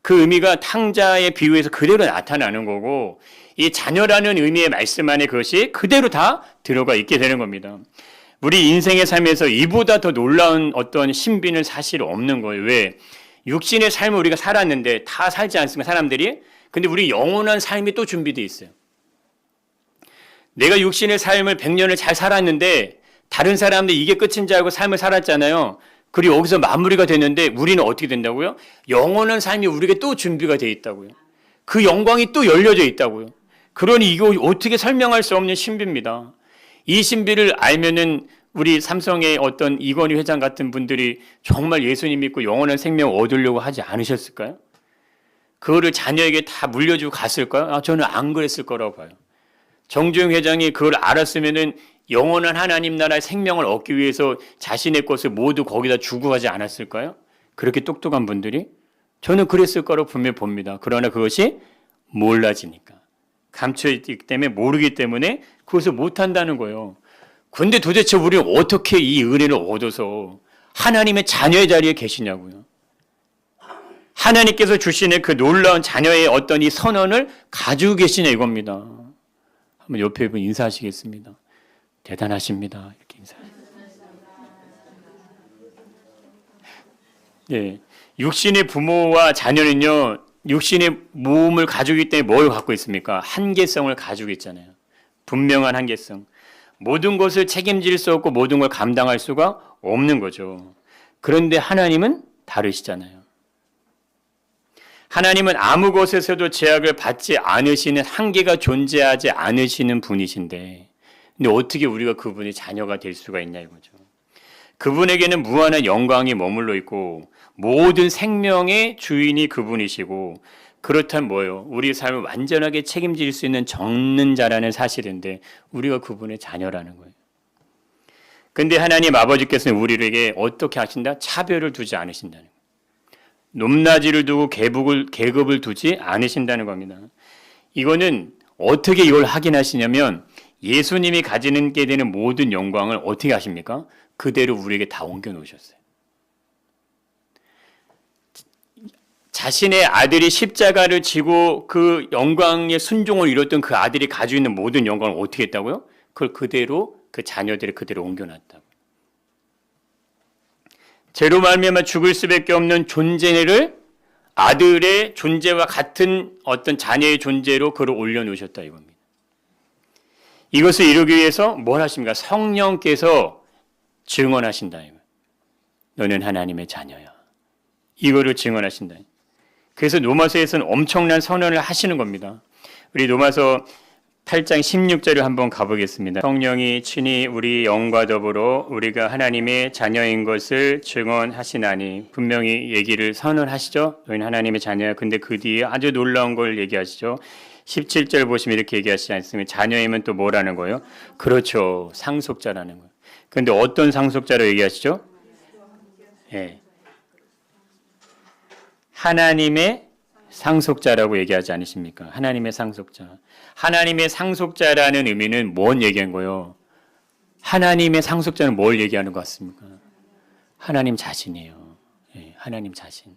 그 의미가 탕자의 비유에서 그대로 나타나는 거고, 이 자녀라는 의미의 말씀 안에 그것이 그대로 다 들어가 있게 되는 겁니다. 우리 인생의 삶에서 이보다 더 놀라운 어떤 신비는 사실 없는 거예요. 왜? 육신의 삶을 우리가 살았는데 다 살지 않습니까? 사람들이. 근데 우리 영원한 삶이 또 준비되어 있어요. 내가 육신의 삶을 100년을 잘 살았는데 다른 사람들 이게 끝인 줄 알고 삶을 살았잖아요. 그리고 여기서 마무리가 됐는데 우리는 어떻게 된다고요? 영원한 삶이 우리에게 또 준비가 되어 있다고요. 그 영광이 또 열려져 있다고요. 그러니 이거 어떻게 설명할 수 없는 신비입니다. 이 신비를 알면은 우리 삼성의 어떤 이건희 회장 같은 분들이 정말 예수님 믿고 영원한 생명 얻으려고 하지 않으셨을까요? 그거를 자녀에게 다 물려주고 갔을까요? 저는 안 그랬을 거라고 봐요. 정주영 회장이 그걸 알았으면은 영원한 하나님 나라의 생명을 얻기 위해서 자신의 것을 모두 거기다 주고 가지 않았을까요? 그렇게 똑똑한 분들이? 저는 그랬을 거라고 분명히 봅니다. 그러나 그것이 몰라지니까. 감춰있기 때문에, 모르기 때문에 그것을 못한다는 거예요. 근데 도대체 우리는 어떻게 이 은혜를 얻어서 하나님의 자녀의 자리에 계시냐고요. 하나님께서 주시는 그 놀라운 자녀의 어떤 이 선언을 가지고 계시냐 이겁니다. 한번 옆에 분 인사하시겠습니다. 대단하십니다. 이렇게 인사하십니다. 네, 육신의 부모와 자녀는요, 육신의 몸을 가지고 있기 때문에 뭘 갖고 있습니까? 한계성을 가지고 있잖아요. 분명한 한계성. 모든 것을 책임질 수 없고 모든 걸 감당할 수가 없는 거죠. 그런데 하나님은 다르시잖아요. 하나님은 아무 것에서도 제약을 받지 않으시는, 한계가 존재하지 않으시는 분이신데, 근데 어떻게 우리가 그분의 자녀가 될 수가 있냐 이거죠. 그분에게는 무한한 영광이 머물러 있고 모든 생명의 주인이 그분이시고 그렇다면 뭐예요? 우리 삶을 완전하게 책임질 수 있는 적는 자라는 사실인데 우리가 그분의 자녀라는 거예요. 근데 하나님 아버지께서는 우리에게 어떻게 하신다? 차별을 두지 않으신다는 거예요. 높낮이를 두고 계급을 두지 않으신다는 겁니다. 이거는 어떻게 이걸 확인하시냐면 예수님이 가지는 게 되는 모든 영광을 어떻게 하십니까? 그대로 우리에게 다 옮겨 놓으셨어요. 자신의 아들이 십자가를 지고 그 영광의 순종을 이뤘던 그 아들이 가지고 있는 모든 영광을 어떻게 했다고요? 그걸 그대로 그 자녀들이 그대로 옮겨놨다고. 죄로 말미암아 죽을 수밖에 없는 존재를 아들의 존재와 같은 어떤 자녀의 존재로 그를 올려놓으셨다 이겁니다. 이것을 이루기 위해서 뭘 하십니까? 성령께서 증언하신다. 너는 하나님의 자녀야. 이거를 증언하신다. 그래서 로마서에서는 엄청난 선언을 하시는 겁니다. 우리 로마서 8장 16절을 한번 가보겠습니다. 성령이 친히 우리 영과 더불어 우리가 하나님의 자녀인 것을 증언하시나니, 분명히 얘기를 선언하시죠. 너희는 하나님의 자녀야. 근데 그 뒤에 아주 놀라운 걸 얘기하시죠. 17절 보시면 이렇게 얘기하시지 않습니까? 자녀이면 또 뭐라는 거예요? 그렇죠. 상속자라는 거예요. 근데 어떤 상속자로 얘기하시죠? 예. 하나님의 상속자라고 얘기하지 않으십니까? 하나님의 상속자. 하나님의 상속자라는 의미는 뭔 얘기한 거예요? 하나님의 상속자는 뭘 얘기하는 것 같습니까? 하나님 자신이에요. 예, 하나님 자신.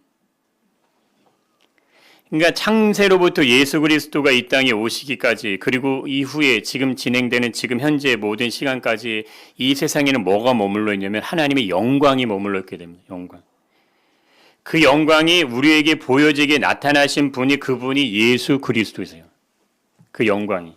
그러니까 창세로부터 예수 그리스도가 이 땅에 오시기까지, 그리고 이후에 지금 진행되는 지금 현재 모든 시간까지 이 세상에는 뭐가 머물러 있냐면 하나님의 영광이 머물러 있게 됩니다. 영광. 그 영광이 우리에게 보여지게 나타나신 분이 그분이 예수 그리스도이세요. 그 영광이.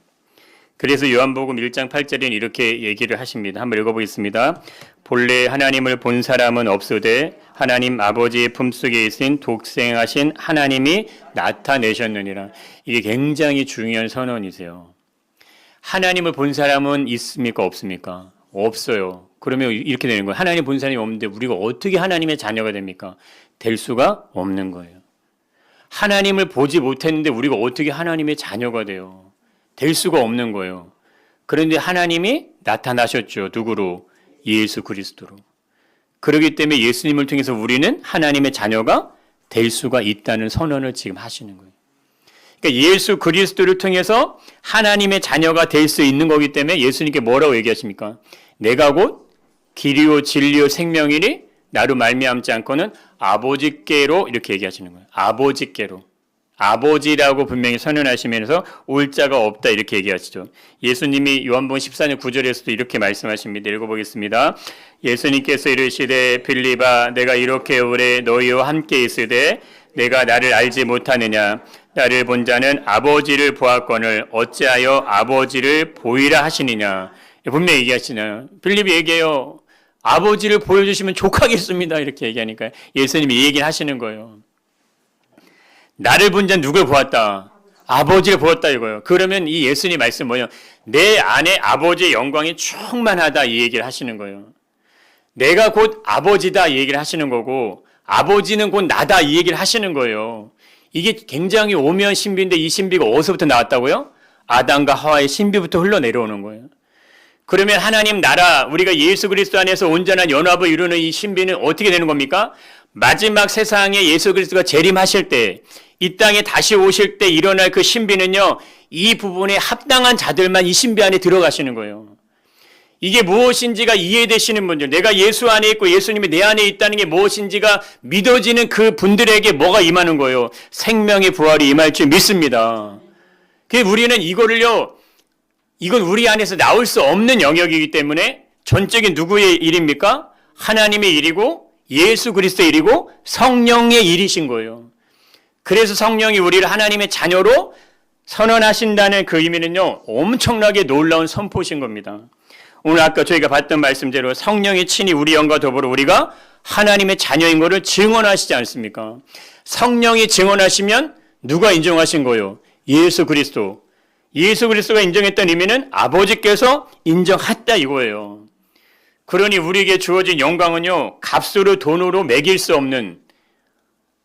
그래서 요한복음 1장 8절에는 이렇게 얘기를 하십니다. 한번 읽어보겠습니다. 본래 하나님을 본 사람은 없으되 하나님 아버지의 품속에 있으신 독생하신 하나님이 나타내셨느니라. 이게 굉장히 중요한 선언이세요. 하나님을 본 사람은 있습니까? 없습니까? 없어요. 그러면 이렇게 되는 거예요. 하나님 본 사람이 없는데 우리가 어떻게 하나님의 자녀가 됩니까? 될 수가 없는 거예요. 하나님을 보지 못했는데 우리가 어떻게 하나님의 자녀가 돼요? 될 수가 없는 거예요. 그런데 하나님이 나타나셨죠. 누구로? 예수 그리스도로. 그렇기 때문에 예수님을 통해서 우리는 하나님의 자녀가 될 수가 있다는 선언을 지금 하시는 거예요. 그러니까 예수 그리스도를 통해서 하나님의 자녀가 될 수 있는 거기 때문에 예수님께 뭐라고 얘기하십니까? 내가 곧 길이요 진리요 생명이니 나로 말미암지 않고는 아버지께로, 이렇게 얘기하시는 거예요. 아버지께로. 아버지라고 분명히 선언하시면서 올 자가 없다 이렇게 얘기하시죠. 예수님이 요한복음 14장 9절에서도 이렇게 말씀하십니다. 읽어보겠습니다. 예수님께서 이르시되 빌립아 내가 이렇게 오래 너희와 함께 있으되 내가 나를 알지 못하느냐. 나를 본 자는 아버지를 보았거늘 어찌하여 아버지를 보이라 하시느냐. 분명히 얘기하시나요? 빌립이 얘기해요. 아버지를 보여주시면 족하겠습니다. 이렇게 얘기하니까 예수님이 이 얘기를 하시는 거예요. 나를 본 자는 누굴 보았다? 아버지를 보았다 이거예요. 그러면 이 예수님 말씀 뭐예요? 내 안에 아버지의 영광이 충만하다 이 얘기를 하시는 거예요. 내가 곧 아버지다 이 얘기를 하시는 거고 아버지는 곧 나다 이 얘기를 하시는 거예요. 이게 굉장히 오묘한 신비인데 이 신비가 어디서부터 나왔다고요? 아담과 하와의 신비부터 흘러내려오는 거예요. 그러면 하나님 나라, 우리가 예수 그리스도 안에서 온전한 연합을 이루는 이 신비는 어떻게 되는 겁니까? 마지막 세상에 예수 그리스도가 재림하실 때, 이 땅에 다시 오실 때 일어날 그 신비는요, 이 부분에 합당한 자들만 이 신비 안에 들어가시는 거예요. 이게 무엇인지가 이해되시는 분들, 내가 예수 안에 있고 예수님이 내 안에 있다는 게 무엇인지가 믿어지는 그 분들에게 뭐가 임하는 거예요? 생명의 부활이 임할 줄 믿습니다. 그래서 우리는 이거를요, 이건 우리 안에서 나올 수 없는 영역이기 때문에 전적인 누구의 일입니까? 하나님의 일이고 예수 그리스도의 일이고 성령의 일이신 거예요. 그래서 성령이 우리를 하나님의 자녀로 선언하신다는 그 의미는요, 엄청나게 놀라운 선포신 겁니다. 오늘 아까 저희가 봤던 말씀대로 성령이 친히 우리 영과 더불어 우리가 하나님의 자녀인 것을 증언하시지 않습니까? 성령이 증언하시면 누가 인정하신 거예요? 예수 그리스도. 예수 그리스도가 인정했던 의미는 아버지께서 인정했다 이거예요. 그러니 우리에게 주어진 영광은요, 값으로 돈으로 매길 수 없는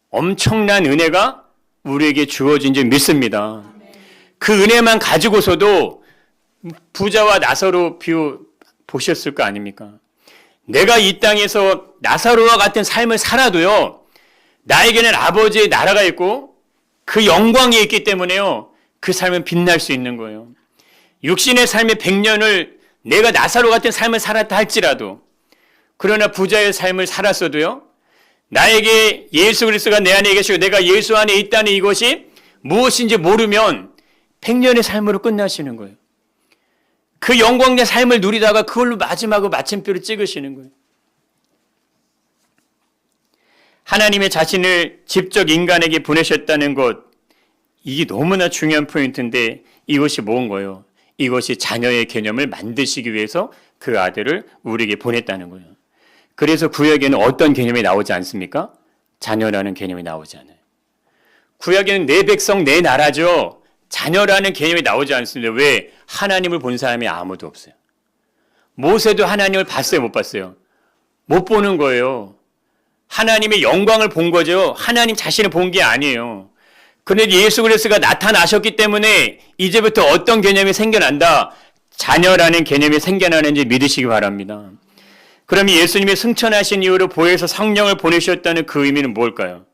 엄청난 은혜가 우리에게 주어진 줄 믿습니다. 그 은혜만 가지고서도 부자와 나사로 비유 보셨을 거 아닙니까? 내가 이 땅에서 나사로와 같은 삶을 살아도요, 나에게는 아버지의 나라가 있고 그 영광이 있기 때문에요, 그 삶은 빛날 수 있는 거예요. 육신의 삶의 100년을 내가 나사로 같은 삶을 살았다 할지라도, 그러나 부자의 삶을 살았어도요, 나에게 예수 그리스도가 내 안에 계시고 내가 예수 안에 있다는 이것이 무엇인지 모르면 100년의 삶으로 끝나시는 거예요. 그 영광의 삶을 누리다가 그걸로 마지막으로 마침표를 찍으시는 거예요. 하나님의 자신을 직접 인간에게 보내셨다는 것, 이게 너무나 중요한 포인트인데 이것이 뭔 거예요? 이것이 자녀의 개념을 만드시기 위해서 그 아들을 우리에게 보냈다는 거예요. 그래서 구약에는 어떤 개념이 나오지 않습니까? 자녀라는 개념이 나오지 않아요. 구약에는 내 백성 내 나라죠. 자녀라는 개념이 나오지 않습니다. 왜? 하나님을 본 사람이 아무도 없어요. 모세도 하나님을 봤어요, 못 봤어요? 못 보는 거예요. 하나님의 영광을 본 거죠. 하나님 자신을 본 게 아니에요. 그런데 예수 그리스도가 나타나셨기 때문에 이제부터 어떤 개념이 생겨난다? 자녀라는 개념이 생겨나는지 믿으시기 바랍니다. 그럼 예수님이 승천하신 이후로 보혜사 성령을 보내셨다는 그 의미는 뭘까요?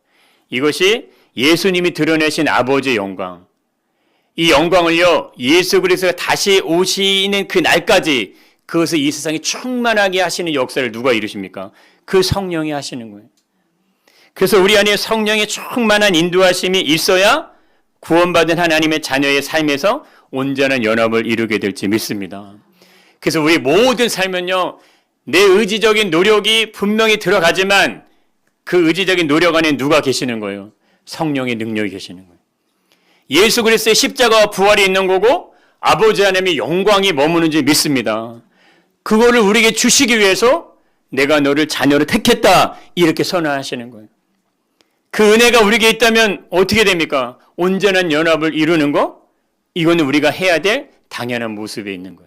이것이 예수님이 드러내신 아버지의 영광. 이 영광을요, 예수 그리스도가 다시 오시는 그 날까지 그것을 이 세상에 충만하게 하시는 역사를 누가 이루십니까? 그 성령이 하시는 거예요. 그래서 우리 안에 성령의 충만한 인도하심이 있어야 구원받은 하나님의 자녀의 삶에서 온전한 연합을 이루게 될지 믿습니다. 그래서 우리 모든 삶은요, 내 의지적인 노력이 분명히 들어가지만 그 의지적인 노력 안에 누가 계시는 거예요? 성령의 능력이 계시는 거예요. 예수 그리스도의 십자가와 부활이 있는 거고 아버지 하나님의 영광이 머무는지 믿습니다. 그거를 우리에게 주시기 위해서 내가 너를 자녀로 택했다 이렇게 선언하시는 거예요. 그 은혜가 우리에게 있다면 어떻게 됩니까? 온전한 연합을 이루는 거? 이거는 우리가 해야 될 당연한 모습에 있는 거예요.